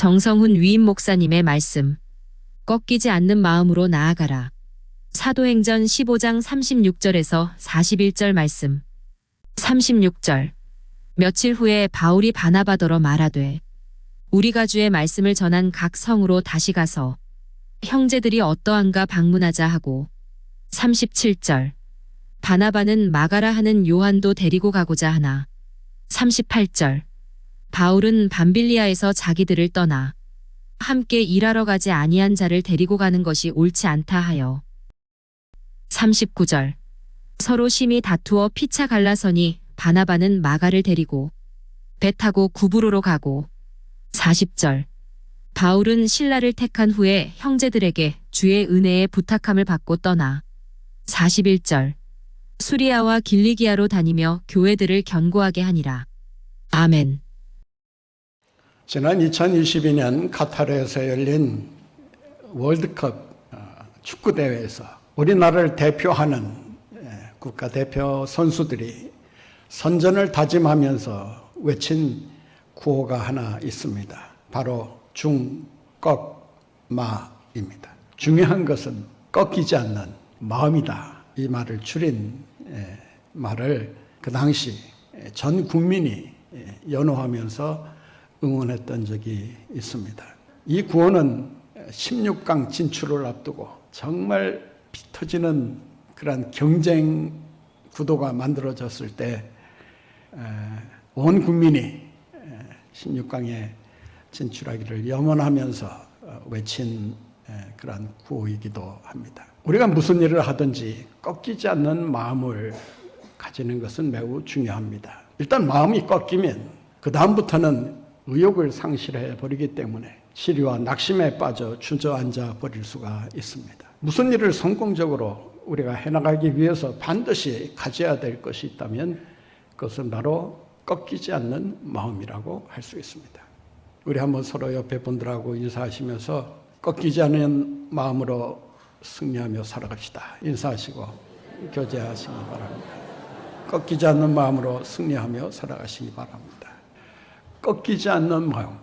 정성훈 위임 목사님의 말씀. 꺾이지 않는 마음으로 나아가라. 사도행전 15장 36절에서 41절 말씀. 36절. 며칠 후에 바울이 바나바더러 말하되 우리가 주의 말씀을 전한 각 성으로 다시 가서 형제들이 어떠한가 방문하자 하고. 37절. 바나바는 마가라 하는 요한도 데리고 가고자 하나. 38절. 바울은 밤빌리아에서 자기들을 떠나 함께 일하러 가지 아니한 자를 데리고 가는 것이 옳지 않다 하여. 39절. 서로 심히 다투어 피차 갈라서니 바나바는 마가를 데리고 배 타고 구브로로 가고. 40절. 바울은 실라를 택한 후에 형제들에게 주의 은혜에 부탁함을 받고 떠나. 41절. 수리아와 길리기아로 다니며 교회들을 견고하게 하니라. 아멘. 지난 2022년 카타르에서 열린 월드컵 축구대회에서 우리나라를 대표하는 국가대표 선수들이 선전을 다짐하면서 외친 구호가 하나 있습니다. 바로 중꺾마입니다. 중요한 것은 꺾이지 않는 마음이다. 이 말을 줄인 말을 그 당시 전 국민이 연호하면서 응원했던 적이 있습니다. 이 구호는 16강 진출을 앞두고 정말 피 터지는 그런 경쟁 구도가 만들어졌을 때 온 국민이 16강에 진출하기를 염원하면서 외친 그런 구호이기도 합니다. 우리가 무슨 일을 하든지 꺾이지 않는 마음을 가지는 것은 매우 중요합니다. 일단 마음이 꺾이면 그 다음부터는 의욕을 상실해 버리기 때문에 시리와 낙심에 빠져 주저앉아 버릴 수가 있습니다. 무슨 일을 성공적으로 우리가 해나가기 위해서 반드시 가져야 될 것이 있다면 그것은 바로 꺾이지 않는 마음이라고 할 수 있습니다. 우리 한번 서로 옆에 분들하고 인사하시면서 꺾이지 않는 마음으로 승리하며 살아갑시다. 인사하시고 교제하시기 바랍니다. 꺾이지 않는 마음으로 승리하며 살아가시기 바랍니다. 꺾이지 않는 마음,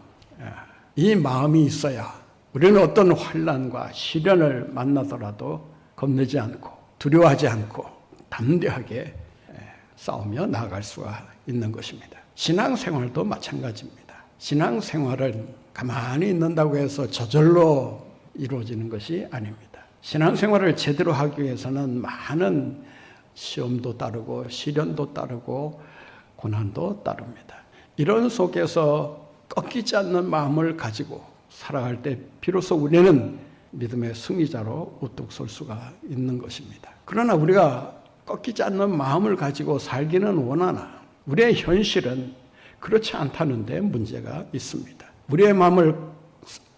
이 마음이 있어야 우리는 어떤 환난과 시련을 만나더라도 겁내지 않고 두려워하지 않고 담대하게 싸우며 나아갈 수가 있는 것입니다. 신앙생활도 마찬가지입니다. 신앙생활은 가만히 있는다고 해서 저절로 이루어지는 것이 아닙니다. 신앙생활을 제대로 하기 위해서는 많은 시험도 따르고 시련도 따르고 고난도 따릅니다. 이런 속에서 꺾이지 않는 마음을 가지고 살아갈 때 비로소 우리는 믿음의 승리자로 우뚝 설 수가 있는 것입니다. 그러나 우리가 꺾이지 않는 마음을 가지고 살기는 원하나 우리의 현실은 그렇지 않다는 데 문제가 있습니다. 우리의 마음을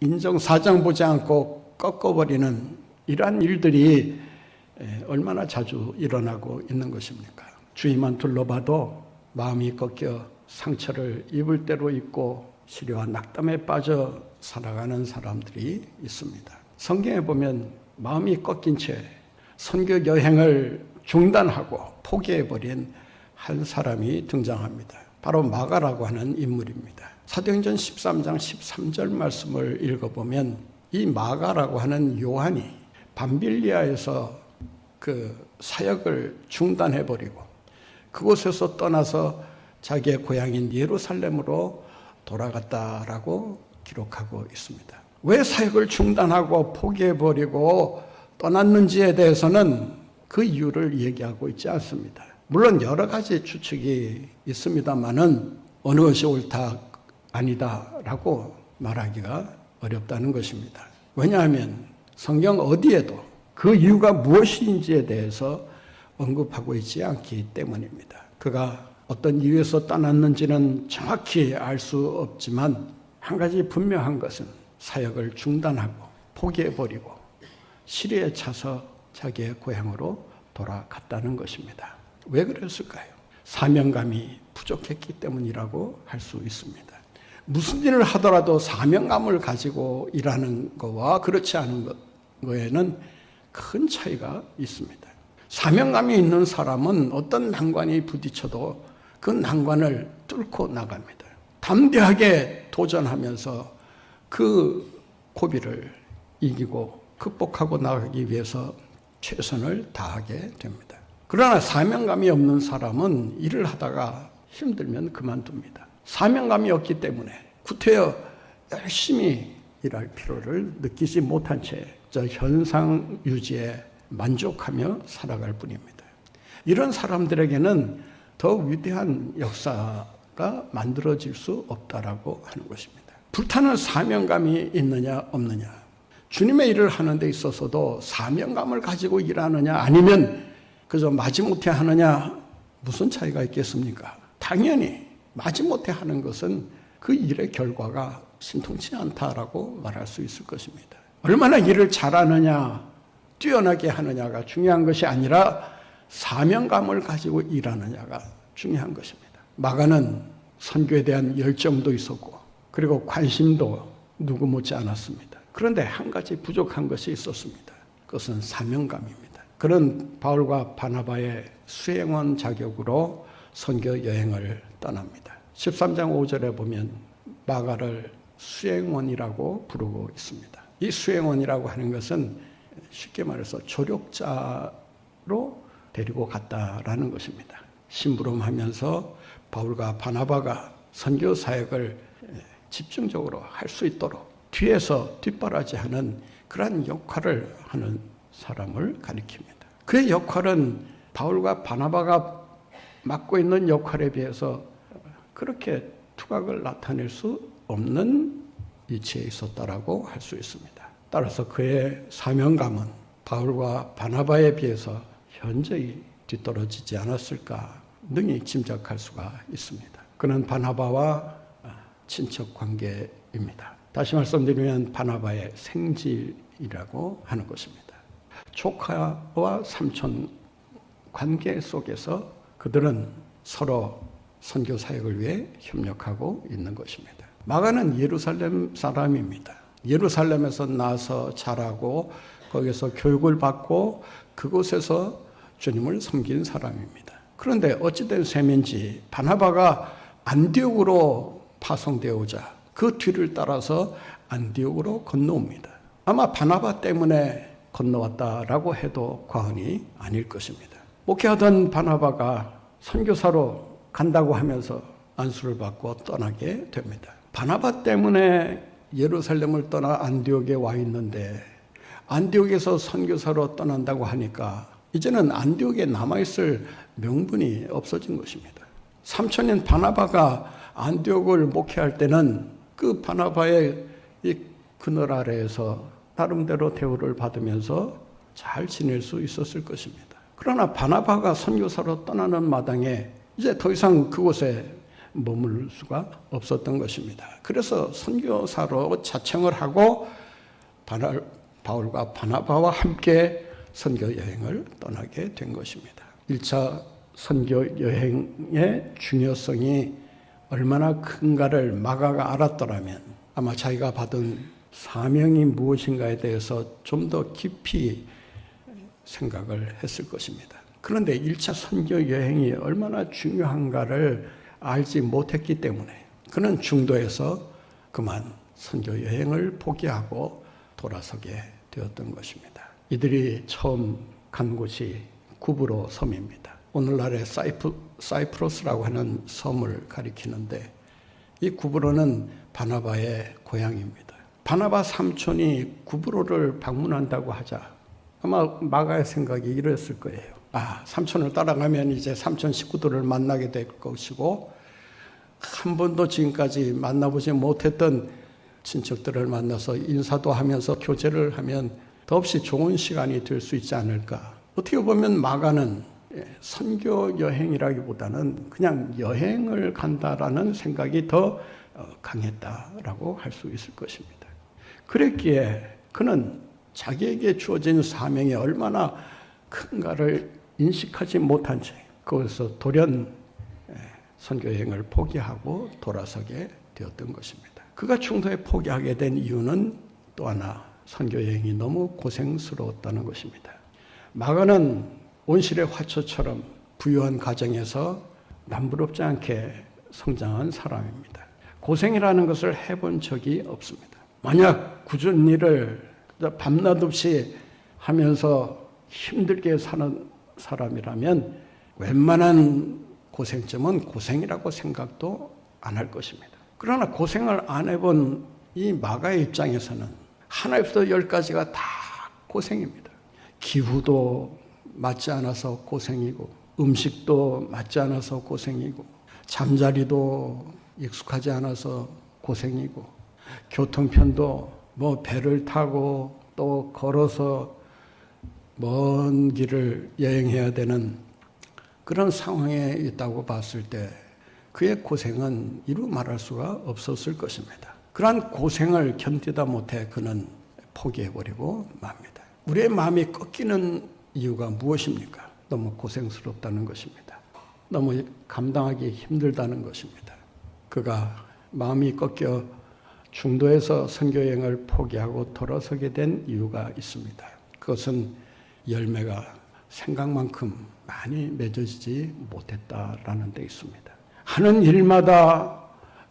인정사정 보지 않고 꺾어버리는 이러한 일들이 얼마나 자주 일어나고 있는 것입니까? 주위만 둘러봐도 마음이 꺾여 상처를 입을 대로 입고 시련과 낙담에 빠져 살아가는 사람들이 있습니다. 성경에 보면 마음이 꺾인 채 선교 여행을 중단하고 포기해버린 한 사람이 등장합니다. 바로 마가라고 하는 인물입니다. 사도행전 13장 13절 말씀을 읽어보면 이 마가라고 하는 요한이 밤빌리아에서 그 사역을 중단해버리고 그곳에서 떠나서 자기의 고향인 예루살렘으로 돌아갔다라고 기록하고 있습니다. 왜 사역을 중단하고 포기해버리고 떠났는지에 대해서는 그 이유를 얘기하고 있지 않습니다. 물론 여러 가지 추측이 있습니다만은 어느 것이 옳다 아니다라고 말하기가 어렵다는 것입니다. 왜냐하면 성경 어디에도 그 이유가 무엇인지에 대해서 언급하고 있지 않기 때문입니다. 그가 어떤 이유에서 떠났는지는 정확히 알 수 없지만 한 가지 분명한 것은 사역을 중단하고 포기해버리고 시리에 차서 자기의 고향으로 돌아갔다는 것입니다. 왜 그랬을까요? 사명감이 부족했기 때문이라고 할 수 있습니다. 무슨 일을 하더라도 사명감을 가지고 일하는 것과 그렇지 않은 것에는 큰 차이가 있습니다. 사명감이 있는 사람은 어떤 난관이 부딪혀도 그 난관을 뚫고 나갑니다. 담대하게 도전하면서 그 고비를 이기고 극복하고 나가기 위해서 최선을 다하게 됩니다. 그러나 사명감이 없는 사람은 일을 하다가 힘들면 그만둡니다. 사명감이 없기 때문에 구태여 열심히 일할 필요를 느끼지 못한 채 저 현상 유지에 만족하며 살아갈 뿐입니다. 이런 사람들에게는 더 위대한 역사가 만들어질 수 없다라고 하는 것입니다. 불타는 사명감이 있느냐 없느냐, 주님의 일을 하는 데 있어서도 사명감을 가지고 일하느냐 아니면 그저 마지못해 하느냐, 무슨 차이가 있겠습니까? 당연히 마지못해 하는 것은 그 일의 결과가 신통치 않다라고 말할 수 있을 것입니다. 얼마나 일을 잘하느냐, 뛰어나게 하느냐가 중요한 것이 아니라 사명감을 가지고 일하느냐가 중요한 것입니다. 마가는 선교에 대한 열정도 있었고 그리고 관심도 누구 못지 않았습니다. 그런데 한 가지 부족한 것이 있었습니다. 그것은 사명감입니다. 그런 바울과 바나바의 수행원 자격으로 선교 여행을 떠납니다. 13장 5절에 보면 마가를 수행원이라고 부르고 있습니다. 이 수행원이라고 하는 것은 쉽게 말해서 조력자로 데리고 갔다라는 것입니다. 심부름하면서 바울과 바나바가 선교 사역을 집중적으로 할 수 있도록 뒤에서 뒷바라지하는 그러한 역할을 하는 사람을 가리킵니다. 그의 역할은 바울과 바나바가 맡고 있는 역할에 비해서 그렇게 두각을 나타낼 수 없는 위치에 있었다라고 할 수 있습니다. 따라서 그의 사명감은 바울과 바나바에 비해서 현저히 뒤떨어지지 않았을까 능히 짐작할 수가 있습니다. 그는 바나바와 친척 관계입니다. 다시 말씀드리면 바나바의 생질이라고 하는 것입니다. 조카와 삼촌 관계 속에서 그들은 서로 선교 사역을 위해 협력하고 있는 것입니다. 마가는 예루살렘 사람입니다. 예루살렘에서 나서 자라고 거기서 교육을 받고 그곳에서 주님을 섬긴 사람입니다. 그런데 어찌된 셈인지 바나바가 안디옥으로 파송되오자 그 뒤를 따라서 안디옥으로 건너옵니다. 아마 바나바 때문에 건너왔다라고 해도 과언이 아닐 것입니다. 목회하던 바나바가 선교사로 간다고 하면서 안수를 받고 떠나게 됩니다. 바나바 때문에 예루살렘을 떠나 안디옥에 와 있는데 안디옥에서 선교사로 떠난다고 하니까 이제는 안디옥에 남아있을 명분이 없어진 것입니다. 삼촌인 바나바가 안디옥을 목회할 때는 그 바나바의 이 그늘 아래에서 나름대로 대우를 받으면서 잘 지낼 수 있었을 것입니다. 그러나 바나바가 선교사로 떠나는 마당에 이제 더 이상 그곳에 머물 수가 없었던 것입니다. 그래서 선교사로 자청을 하고 바울과 바나바와 함께 선교 여행을 떠나게 된 것입니다. 1차 선교 여행의 중요성이 얼마나 큰가를 마가가 알았더라면 아마 자기가 받은 사명이 무엇인가에 대해서 좀 더 깊이 생각을 했을 것입니다. 그런데 1차 선교 여행이 얼마나 중요한가를 알지 못했기 때문에 그는 중도에서 그만 선교 여행을 포기하고 돌아서게 되었던 것입니다. 이들이 처음 간 곳이 구브로 섬입니다. 오늘날의 사이프러스라고 하는 섬을 가리키는데 이 구브로는 바나바의 고향입니다. 바나바 삼촌이 구브로를 방문한다고 하자 아마 마가의 생각이 이랬을 거예요. 삼촌을 따라가면 이제 삼촌 식구들을 만나게 될 것이고 한 번도 지금까지 만나보지 못했던 친척들을 만나서 인사도 하면서 교제를 하면 더없이 좋은 시간이 될 수 있지 않을까. 어떻게 보면 마가는 선교 여행이라기보다는 그냥 여행을 간다라는 생각이 더 강했다라고 할 수 있을 것입니다. 그랬기에 그는 자기에게 주어진 사명이 얼마나 큰가를 인식하지 못한 채 거기서 돌연 선교 여행을 포기하고 돌아서게 되었던 것입니다. 그가 중도에 포기하게 된 이유는 또 하나 선교 여행이 너무 고생스러웠다는 것입니다. 마가는 온실의 화초처럼 부유한 가정에서 남부럽지 않게 성장한 사람입니다. 고생이라는 것을 해본 적이 없습니다. 만약 굳은 일을 밤낮 없이 하면서 힘들게 사는 사람이라면 웬만한 고생점은 고생이라고 생각도 안 할 것입니다. 그러나 고생을 안 해본 이 마가의 입장에서는 하나부터 10가지가 다 고생입니다. 기후도 맞지 않아서 고생이고, 음식도 맞지 않아서 고생이고, 잠자리도 익숙하지 않아서 고생이고, 교통편도 뭐 배를 타고 또 걸어서 먼 길을 여행해야 되는 그런 상황에 있다고 봤을 때 그의 고생은 이루 말할 수가 없었을 것입니다. 그러한 고생을 견디다 못해 그는 포기해버리고 맙니다. 우리의 마음이 꺾이는 이유가 무엇입니까? 너무 고생스럽다는 것입니다. 너무 감당하기 힘들다는 것입니다. 그가 마음이 꺾여 중도에서 선교여행을 포기하고 돌아서게 된 이유가 있습니다. 그것은 열매가 생각만큼 많이 맺어지지 못했다라는 데 있습니다. 하는 일마다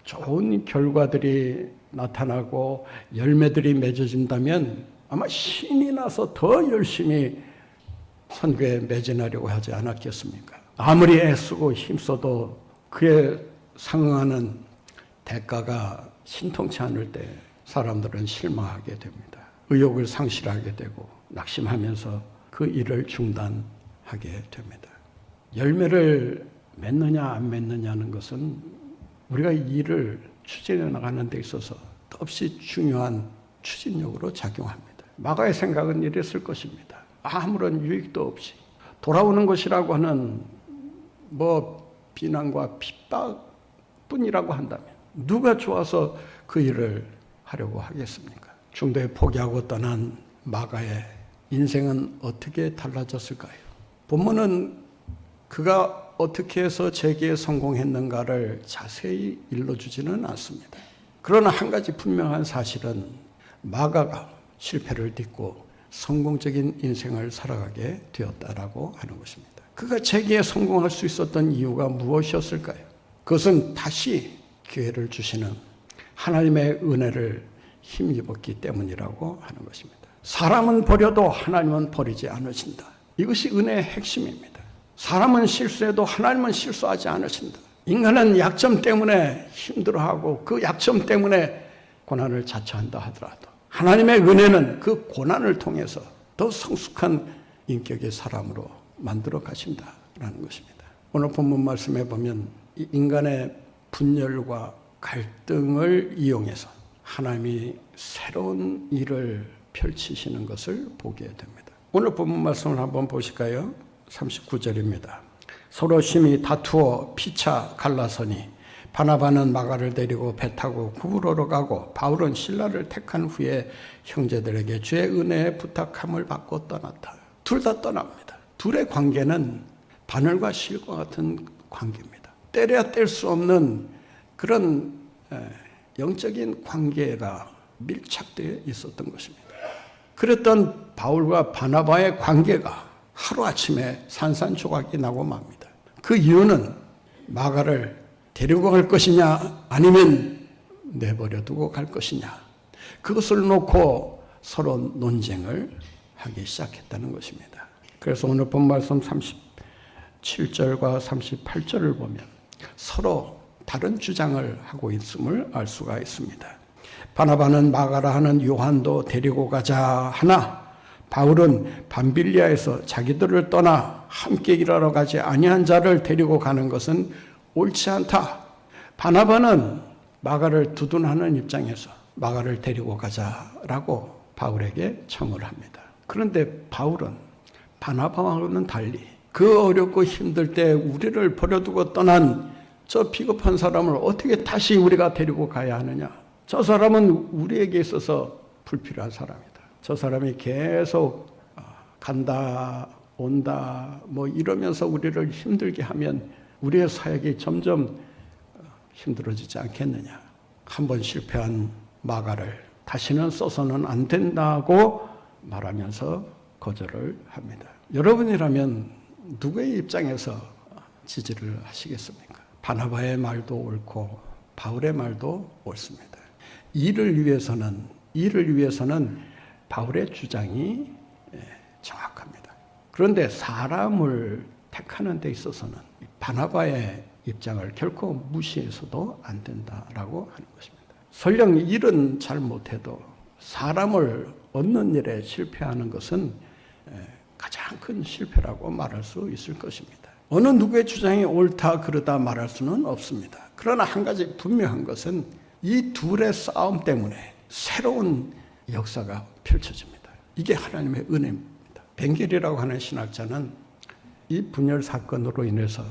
좋은 결과들이 나타나고 열매들이 맺어진다면 아마 신이 나서 더 열심히 선교에 매진하려고 하지 않았겠습니까? 아무리 애쓰고 힘써도 그에 상응하는 대가가 신통치 않을 때 사람들은 실망하게 됩니다. 의욕을 상실하게 되고 낙심하면서 그 일을 중단하게 됩니다. 열매를 맺느냐 안 맺느냐는 것은 우리가 일을 추진해 나가는 데 있어서 더없이 중요한 추진력으로 작용합니다. 마가의 생각은 이랬을 것입니다. 아무런 유익도 없이 돌아오는 것이라고 하는 비난과 핍박뿐이라고 한다면 누가 좋아서 그 일을 하려고 하겠습니까? 중도에 포기하고 떠난 마가의 인생은 어떻게 달라졌을까요? 본문은 그가 어떻게 해서 재기에 성공했는가를 자세히 일러주지는 않습니다. 그러나 한 가지 분명한 사실은 마가가 실패를 딛고 성공적인 인생을 살아가게 되었다라고 하는 것입니다. 그가 재기에 성공할 수 있었던 이유가 무엇이었을까요? 그것은 다시 기회를 주시는 하나님의 은혜를 힘입었기 때문이라고 하는 것입니다. 사람은 버려도 하나님은 버리지 않으신다. 이것이 은혜의 핵심입니다. 사람은 실수해도 하나님은 실수하지 않으신다. 인간은 약점 때문에 힘들어하고 그 약점 때문에 고난을 자처한다 하더라도 하나님의 은혜는 그 고난을 통해서 더 성숙한 인격의 사람으로 만들어 가신다라는 것입니다. 오늘 본문 말씀에 보면 이 인간의 분열과 갈등을 이용해서 하나님이 새로운 일을 펼치시는 것을 보게 됩니다. 오늘 본문 말씀을 한번 보실까요? 39절입니다. 서로 심히 다투어 피차 갈라서니 바나바는 마가를 데리고 배 타고 구브로로 가고 바울은 실라를 택한 후에 형제들에게 주의 은혜에 부탁함을 받고 떠났다. 둘 다 떠납니다. 둘의 관계는 바늘과 실과 같은 관계입니다. 때려야 뗄 수 없는 그런 영적인 관계가 밀착되어 있었던 것입니다. 그랬던 바울과 바나바의 관계가 하루아침에 산산조각이 나고 맙니다. 그 이유는 마가를 데리고 갈 것이냐 아니면 내버려 두고 갈 것이냐, 그것을 놓고 서로 논쟁을 하기 시작했다는 것입니다. 그래서 오늘 본 말씀 37절과 38절을 보면 서로 다른 주장을 하고 있음을 알 수가 있습니다. 바나바는 마가라 하는 요한도 데리고 가자 하나 바울은 밤빌리아에서 자기들을 떠나 함께 일하러 가지 아니한 자를 데리고 가는 것은 옳지 않다. 바나바는 마가를 두둔하는 입장에서 마가를 데리고 가자라고 바울에게 청을 합니다. 그런데 바울은 바나바와는 달리 그 어렵고 힘들 때 우리를 버려두고 떠난 저 비겁한 사람을 어떻게 다시 우리가 데리고 가야 하느냐? 저 사람은 우리에게 있어서 불필요한 사람이다. 저 사람이 계속 간다 온다 이러면서 우리를 힘들게 하면 우리의 사역이 점점 힘들어지지 않겠느냐. 한번 실패한 마가를 다시는 써서는 안 된다고 말하면서 거절을 합니다. 여러분이라면 누구의 입장에서 지지를 하시겠습니까? 바나바의 말도 옳고 바울의 말도 옳습니다. 일을 위해서는 이를 위해서는 바울의 주장이 정확합니다. 그런데 사람을 택하는 데 있어서는 바나바의 입장을 결코 무시해서도 안 된다라고 하는 것입니다. 설령 일은 잘 못해도 사람을 얻는 일에 실패하는 것은 가장 큰 실패라고 말할 수 있을 것입니다. 어느 누구의 주장이 옳다 그르다 말할 수는 없습니다. 그러나 한 가지 분명한 것은 이 둘의 싸움 때문에 새로운 역사가 펼쳐집니다. 이게 하나님의 은혜입니다. 벵겔이라고 하는 신학자는 이 분열 사건으로 인해서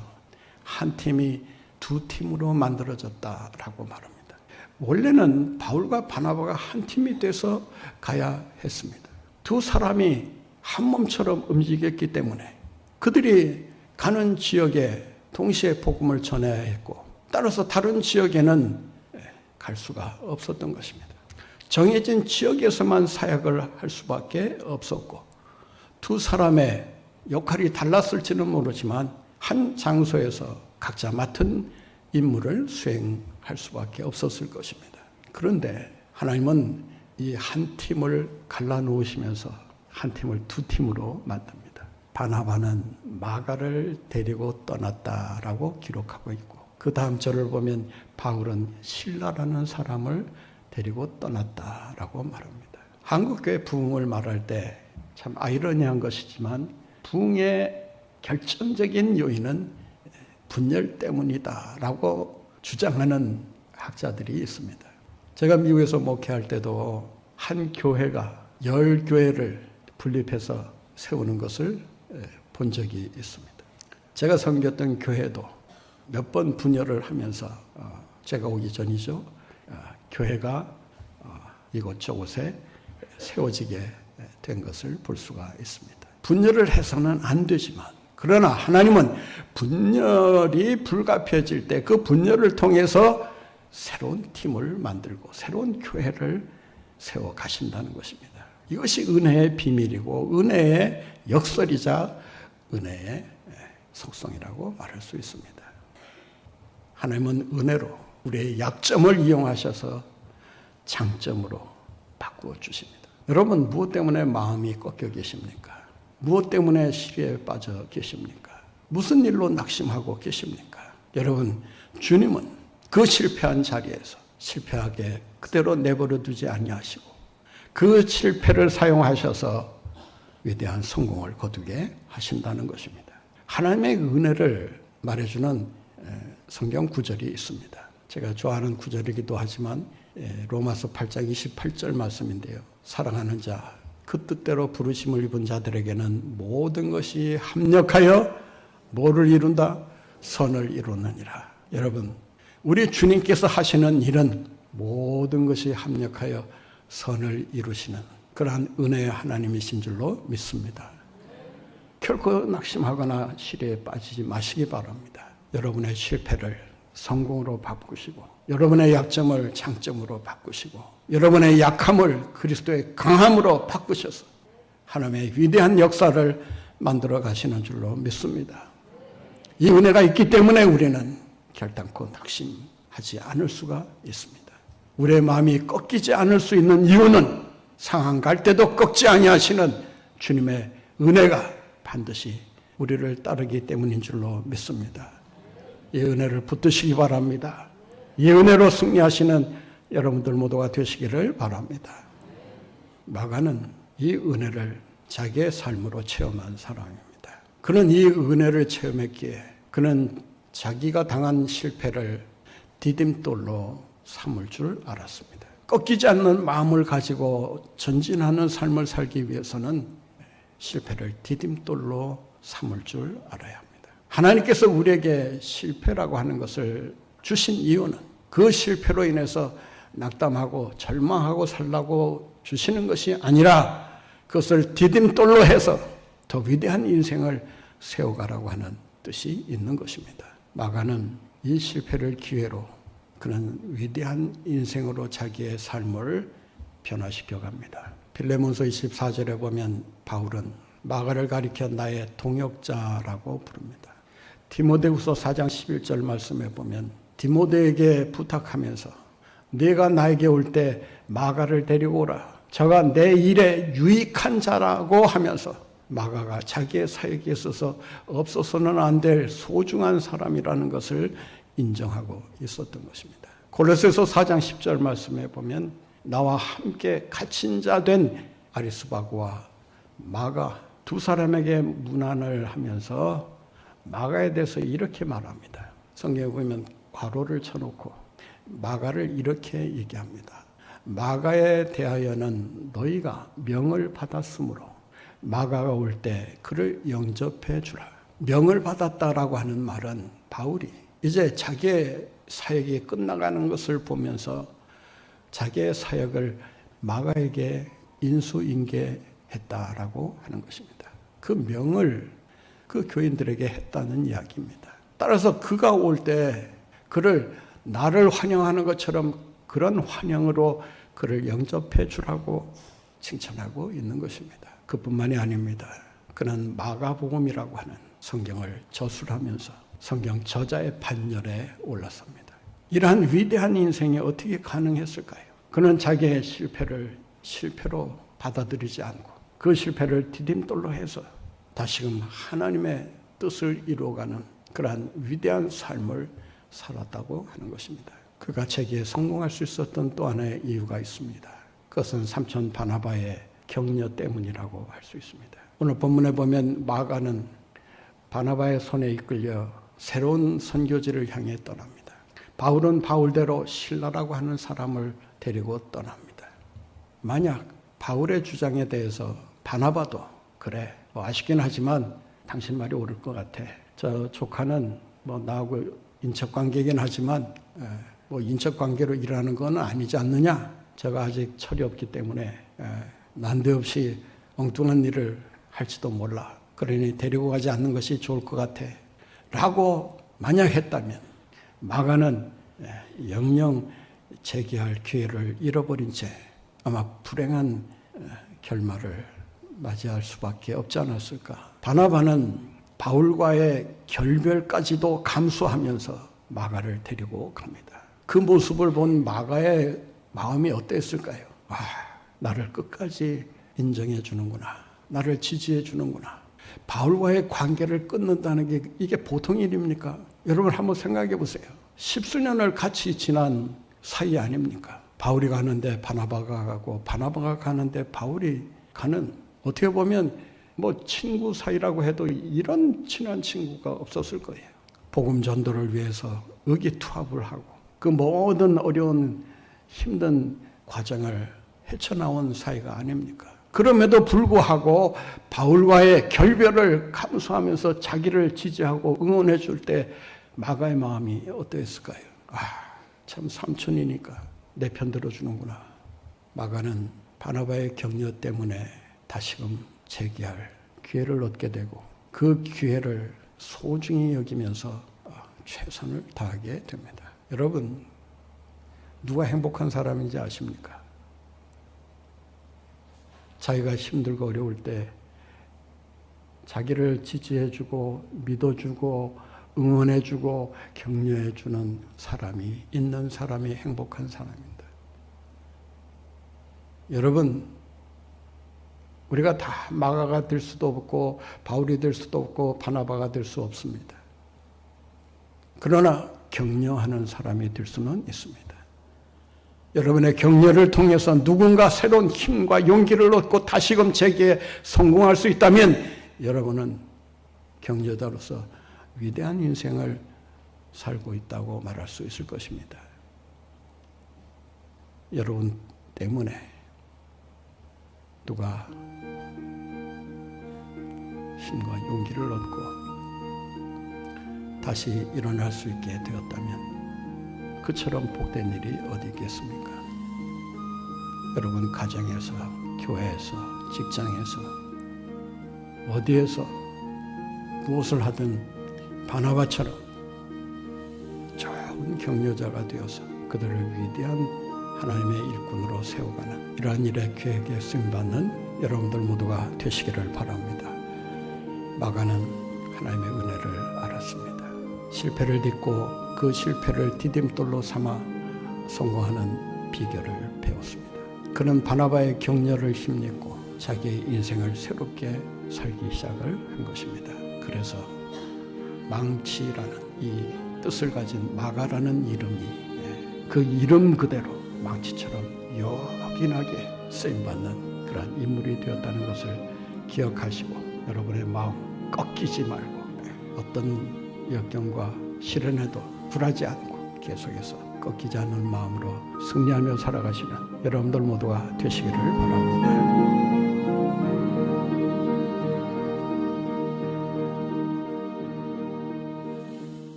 한 팀이 두 팀으로 만들어졌다라고 말합니다. 원래는 바울과 바나바가 한 팀이 돼서 가야 했습니다. 두 사람이 한 몸처럼 움직였기 때문에 그들이 가는 지역에 동시에 복음을 전해야 했고, 따라서 다른 지역에는 갈 수가 없었던 것입니다. 정해진 지역에서만 사역을 할 수밖에 없었고, 두 사람의 역할이 달랐을지는 모르지만 한 장소에서 각자 맡은 임무를 수행할 수밖에 없었을 것입니다. 그런데 하나님은 이 한 팀을 갈라놓으시면서 한 팀을 두 팀으로 만듭니다. 바나바는 마가를 데리고 떠났다라고 기록하고 있고, 그 다음 절을 보면 바울은 실라라는 사람을 데리고 떠났다라고 말합니다. 한국교회 부흥을 말할 때 참 아이러니한 것이지만 부흥의 결정적인 요인은 분열 때문이다라고 주장하는 학자들이 있습니다. 제가 미국에서 목회할 때도 한 교회가 10교회를 분립해서 세우는 것을 본 적이 있습니다. 제가 섬겼던 교회도 몇 번 분열을 하면서 제가 오기 전이죠. 교회가 이곳저곳에 세워지게 된 것을 볼 수가 있습니다. 분열을 해서는 안 되지만, 그러나 하나님은 분열이 불가피해질 때 그 분열을 통해서 새로운 팀을 만들고 새로운 교회를 세워 가신다는 것입니다. 이것이 은혜의 비밀이고 은혜의 역설이자 은혜의 속성이라고 말할 수 있습니다. 하나님은 은혜로 우리의 약점을 이용하셔서 장점으로 바꾸어 주십니다. 여러분, 무엇 때문에 마음이 꺾여 계십니까? 무엇 때문에 시리에 빠져 계십니까? 무슨 일로 낙심하고 계십니까? 여러분, 주님은 그 실패한 자리에서 실패하게 그대로 내버려 두지 아니하시고 그 실패를 사용하셔서 위대한 성공을 거두게 하신다는 것입니다. 하나님의 은혜를 말해주는 성경 구절이 있습니다. 제가 좋아하는 구절이기도 하지만 로마서 8장 28절 말씀인데요. 사랑하는 자, 그 뜻대로 부르심을 입은 자들에게는 모든 것이 합력하여 뭐를 이룬다? 선을 이루느니라. 여러분, 우리 주님께서 하시는 일은 모든 것이 합력하여 선을 이루시는 그러한 은혜의 하나님이신 줄로 믿습니다. 결코 낙심하거나 시리에 빠지지 마시기 바랍니다. 여러분의 실패를 성공으로 바꾸시고, 여러분의 약점을 장점으로 바꾸시고, 여러분의 약함을 그리스도의 강함으로 바꾸셔서 하나님의 위대한 역사를 만들어 가시는 줄로 믿습니다. 이 은혜가 있기 때문에 우리는 결단코 낙심하지 않을 수가 있습니다. 우리의 마음이 꺾이지 않을 수 있는 이유는 상한 갈 때도 꺾지 아니하시는 주님의 은혜가 반드시 우리를 따르기 때문인 줄로 믿습니다. 이 은혜를 붙드시기 바랍니다. 이 은혜로 승리하시는 여러분들 모두가 되시기를 바랍니다. 마가는 이 은혜를 자기의 삶으로 체험한 사람입니다. 그는 이 은혜를 체험했기에 그는 자기가 당한 실패를 디딤돌로 삼을 줄 알았습니다. 꺾이지 않는 마음을 가지고 전진하는 삶을 살기 위해서는 실패를 디딤돌로 삼을 줄 알아야 합니다. 하나님께서 우리에게 실패라고 하는 것을 주신 이유는 그 실패로 인해서 낙담하고 절망하고 살라고 주시는 것이 아니라 그것을 디딤돌로 해서 더 위대한 인생을 세워가라고 하는 뜻이 있는 것입니다. 마가는 이 실패를 기회로 그는 위대한 인생으로 자기의 삶을 변화시켜 갑니다. 빌레몬서 24절에 보면 바울은 마가를 가리켜 나의 동역자라고 부릅니다. 디모데후서 4장 11절 말씀에 보면 디모데에게 부탁하면서 네가 나에게 올 때 마가를 데리고 오라. 저가 내 일에 유익한 자라고 하면서 마가가 자기의 사역에 있어서 없어서는 안 될 소중한 사람이라는 것을 인정하고 있었던 것입니다. 골로새서 4장 10절 말씀에 보면 나와 함께 갇힌 자 된 아리스바고와 마가 두 사람에게 문안을 하면서 마가에 대해서 이렇게 말합니다. 성경에 보면 괄호를 쳐놓고 마가를 이렇게 얘기합니다. 마가에 대하여는 너희가 명을 받았으므로 마가가 올 때 그를 영접해 주라. 명을 받았다라고 하는 말은 바울이 이제 자기의 사역이 끝나가는 것을 보면서 자기의 사역을 마가에게 인수인계했다라고 하는 것입니다. 그 명을 그 교인들에게 했다는 이야기입니다. 따라서 그가 올 때 그를 나를 환영하는 것처럼 그런 환영으로 그를 영접해 주라고 칭찬하고 있는 것입니다. 그뿐만이 아닙니다. 그는 마가복음이라고 하는 성경을 저술하면서 성경 저자의 반열에 올랐습니다. 이러한 위대한 인생이 어떻게 가능했을까요? 그는 자기의 실패를 실패로 받아들이지 않고 그 실패를 디딤돌로 해서 다시금 하나님의 뜻을 이루어가는 그러한 위대한 삶을 살았다고 하는 것입니다. 그가 재기에 성공할 수 있었던 또 하나의 이유가 있습니다. 그것은 삼촌 바나바의 격려 때문이라고 할 수 있습니다. 오늘 본문에 보면 마가는 바나바의 손에 이끌려 새로운 선교지를 향해 떠납니다. 바울은 바울대로 신라라고 하는 사람을 데리고 떠납니다. 만약 바울의 주장에 대해서 바나바도 그래 아쉽긴 하지만 당신 말이 옳을 것 같아. 저 조카는 나하고 인척관계이긴 하지만 인척관계로 일하는 건 아니지 않느냐. 제가 아직 철이 없기 때문에 난데없이 엉뚱한 일을 할지도 몰라. 그러니 데리고 가지 않는 것이 좋을 것 같아. 라고 만약 했다면 마가는 영영 재기할 기회를 잃어버린 채 아마 불행한 결말을 맞이할 수밖에 없지 않았을까. 바나바는 바울과의 결별까지도 감수하면서 마가를 데리고 갑니다. 그 모습을 본 마가의 마음이 어땠을까요? 나를 끝까지 인정해 주는구나. 나를 지지해 주는구나. 바울과의 관계를 끊는다는 게 이게 보통 일입니까? 여러분 한번 생각해 보세요. 10수년을 같이 지난 사이 아닙니까? 바울이 가는데 바나바가 가고 바나바가 가는데 바울이 가는, 어떻게 보면 친구 사이라고 해도 이런 친한 친구가 없었을 거예요. 복음 전도를 위해서 의기투합을 하고 그 모든 어려운 힘든 과정을 헤쳐나온 사이가 아닙니까? 그럼에도 불구하고 바울과의 결별을 감수하면서 자기를 지지하고 응원해 줄 때 마가의 마음이 어떠했을까요? 참 삼촌이니까 내 편 들어주는구나. 마가는 바나바의 격려 때문에 다시금 재기할 기회를 얻게 되고 그 기회를 소중히 여기면서 최선을 다하게 됩니다. 여러분, 누가 행복한 사람인지 아십니까? 자기가 힘들고 어려울 때 자기를 지지해주고 믿어주고 응원해주고 격려해주는 사람이 있는 사람이 행복한 사람입니다. 여러분, 우리가 다 마가가 될 수도 없고 바울이 될 수도 없고 바나바가 될 수 없습니다. 그러나 격려하는 사람이 될 수는 있습니다. 여러분의 격려를 통해서 누군가 새로운 힘과 용기를 얻고 다시금 재기에 성공할 수 있다면 여러분은 격려자로서 위대한 인생을 살고 있다고 말할 수 있을 것입니다. 여러분 때문에 누가 힘과 용기를 얻고 다시 일어날 수 있게 되었다면 그처럼 복된 일이 어디 있겠습니까? 여러분 가정에서, 교회에서, 직장에서, 어디에서 무엇을 하든 바나바처럼 좋은 격려자가 되어서 그들을 위대한 하나님의 일꾼으로 세워가는 이러한 일의 계획에 쓰임받는 여러분들 모두가 되시기를 바랍니다. 마가는 하나님의 은혜를 알았습니다. 실패를 딛고 그 실패를 디딤돌로 삼아 성공하는 비결을 배웠습니다. 그는 바나바의 격려를 힘입고 자기의 인생을 새롭게 살기 시작을 한 것입니다. 그래서 망치라는 이 뜻을 가진 마가라는 이름이 그 이름 그대로 망치처럼 요긴하게 쓰임받는 그런 인물이 되었다는 것을 기억하시고 여러분의 마음 꺾이지 말고 어떤 역경과 시련에도 굴하지 않고 계속해서 꺾이지 않는 마음으로 승리하며 살아가시는 여러분들 모두가 되시기를 바랍니다.